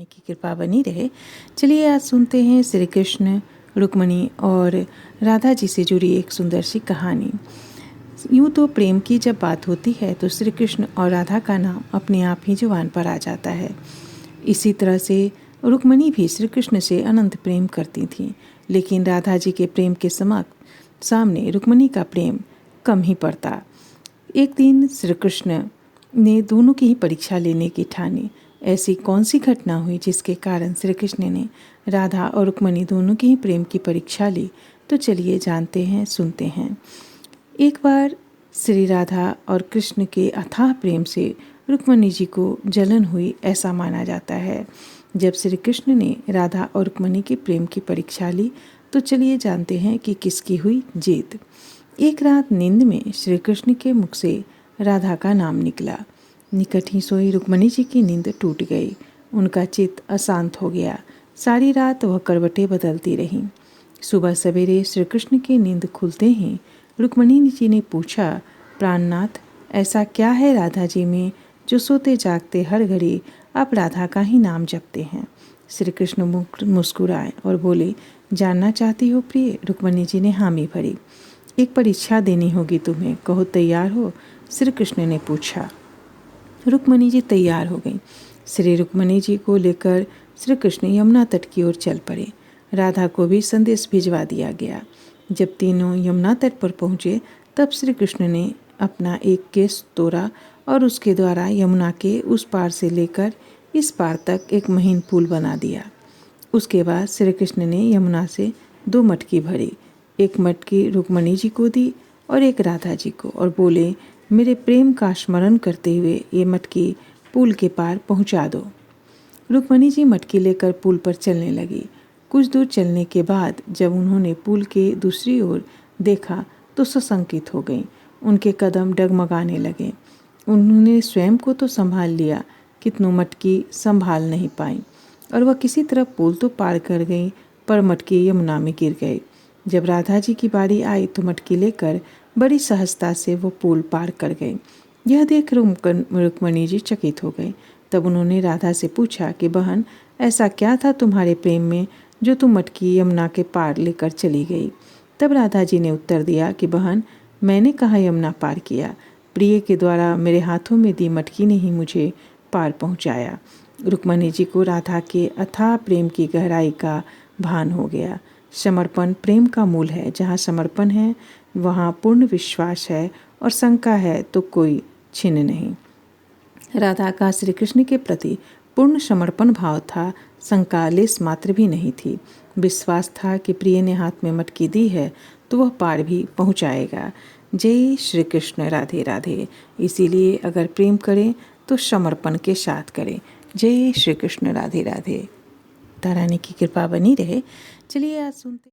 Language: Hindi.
रानी की कृपा बनी रहे। चलिए आज सुनते हैं श्री कृष्ण, रुक्मिणी और राधा जी से जुड़ी एक सुंदर सी कहानी। यूँ तो प्रेम की जब बात होती है तो श्री कृष्ण और राधा का नाम अपने आप ही जुबान पर आ जाता है। इसी तरह से रुक्मिणी भी श्री कृष्ण से अनंत प्रेम करती थीं, लेकिन राधा जी के प्रेम के सामने रुक्मिणी का प्रेम कम ही पड़ता। एक दिन श्री कृष्ण ने दोनों की ही परीक्षा लेने की ठानी। ऐसी कौन सी घटना हुई जिसके कारण श्री कृष्ण ने राधा और रुक्मिणी दोनों की ही प्रेम की परीक्षा ली? तो चलिए जानते हैं, सुनते हैं। एक बार श्री राधा और कृष्ण के अथाह प्रेम से रुक्मिणी जी को जलन हुई, ऐसा माना जाता है। जब श्री कृष्ण ने राधा और रुक्मिणी के प्रेम की परीक्षा ली तो चलिए जानते हैं कि किसकी हुई जीत। एक रात नींद में श्री कृष्ण के मुख से राधा का नाम निकला। निकट ही सोई रुक्मिणी जी की नींद टूट गई। उनका चित्त अशांत हो गया। सारी रात वह करवटें बदलती रहीं। सुबह सवेरे श्री कृष्ण की नींद खुलते ही रुक्मिणी जी ने पूछा, प्राणनाथ, ऐसा क्या है राधा जी में जो सोते जागते हर घड़ी आप राधा का ही नाम जपते हैं? श्री कृष्ण मुस्कुराए और बोले, जानना चाहती हो प्रिय? रुक्मिणी जी ने हामी भरी। एक परीक्षा देनी होगी तुम्हें, कहो तैयार हो? श्री कृष्ण ने पूछा। रुक्मिणी जी तैयार हो गई। श्री रुक्मिणी जी को लेकर श्री कृष्ण यमुना तट की ओर चल पड़े। राधा को भी संदेश भिजवा दिया गया। जब तीनों यमुना तट पर पहुँचे तब श्री कृष्ण ने अपना एक केस तोड़ा और उसके द्वारा यमुना के उस पार से लेकर इस पार तक एक महीन पुल बना दिया। उसके बाद श्री कृष्ण ने यमुना से 2 मटकी भरी। एक मटकी रुक्मिणी जी को दी और एक राधा जी को, और बोले, मेरे प्रेम का स्मरण करते हुए ये मटकी पुल के पार पहुंचा दो। रुक्मिणी जी मटकी लेकर पुल पर चलने लगी। कुछ दूर चलने के बाद जब उन्होंने पुल के दूसरी ओर देखा तो सशंकित हो गईं। उनके कदम डगमगाने लगे। उन्होंने स्वयं को तो संभाल लिया, कितनों मटकी संभाल नहीं पाई और वह किसी तरह पुल तो पार कर गई, पर मटकी यमुना में गिर गई। जब राधा जी की बारी आई तो मटकी लेकर बड़ी सहजता से वो पुल पार कर गई। यह देख रुक्मिणी जी चकित हो गई। तब उन्होंने राधा से पूछा कि बहन, ऐसा क्या था तुम्हारे प्रेम में जो तुम मटकी यमुना के पार लेकर चली गई? तब राधा जी ने उत्तर दिया कि बहन, मैंने कहाँ यमुना पार किया, प्रिय के द्वारा मेरे हाथों में दी मटकी ने ही मुझे पार पहुँचाया। रुक्मिणी जी को राधा के अथाह प्रेम की गहराई का भान हो गया। समर्पण प्रेम का मूल है। जहाँ समर्पण है वहाँ पूर्ण विश्वास है और शंका है तो कोई छिन्न नहीं। राधा का श्री कृष्ण के प्रति पूर्ण समर्पण भाव था, शंका लेस मात्र भी नहीं थी। विश्वास था कि प्रिय ने हाथ में मटकी दी है तो वह पार भी पहुँचाएगा। जय श्री कृष्ण, राधे राधे। इसीलिए अगर प्रेम करें तो समर्पण के साथ करें। जय श्री कृष्ण, राधे राधे। राधा रानी की कृपा बनी रहे। चलिए आज सुनते